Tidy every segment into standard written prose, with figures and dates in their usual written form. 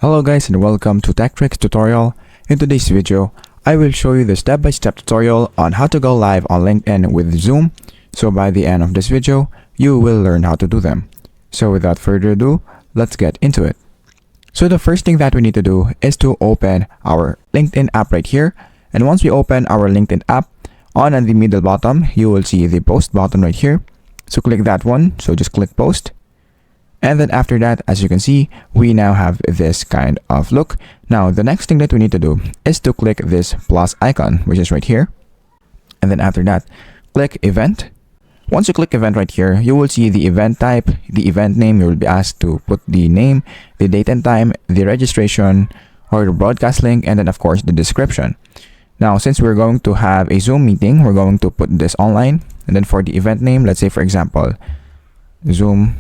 Hello guys and welcome to Tech Tricks tutorial. In today's video, I will show you the step-by-step tutorial on how to go live on LinkedIn with Zoom. So by the end of this video, you will learn how to do them. So without further ado, let's get into it. So the first thing that we need to do is to open our LinkedIn app right here. And once we open our LinkedIn app, on the middle bottom, you will see the post button right here. So click that one. So just click post. And then after that, as you can see, we now have this kind of look. Now, the next thing that we need to do is to click this plus icon, which is right here. And then after that, click event. Once you click event right here, you will see the event type, the event name. You will be asked to put the name, the date and time, the registration, or the broadcast link, and then of course the description. Now, since we're going to have a Zoom meeting, we're going to put this online. And then for the event name, let's say for example, Zoom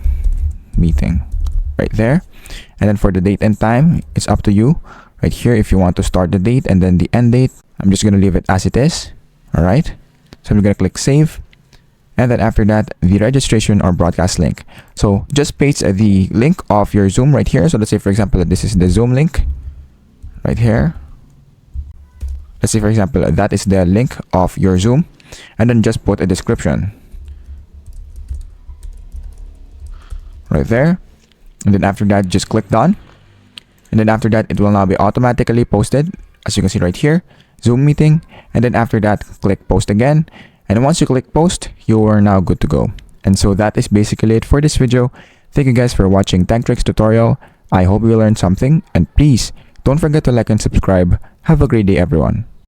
meeting right there. And then for the date and time, it's up to you right here if you want to start the date and then the end date. I'm just going to leave it as it is. All right. So I'm going to click save. And then after that, the registration or broadcast link. So just paste the link of your Zoom right here. So let's say for example, this is the Zoom link right here. Let's say for example, that is the link of your Zoom, and then just put a description right there. And then after that, just click done. And then after that, it will now be automatically posted, as you can see right here, Zoom meeting. And then after that, click post again. And once you click post, you are now good to go. And so that is basically it for this video. Thank you guys for watching Tech Tricks tutorial. I hope you learned something, and please don't forget to like and subscribe. Have a great day everyone.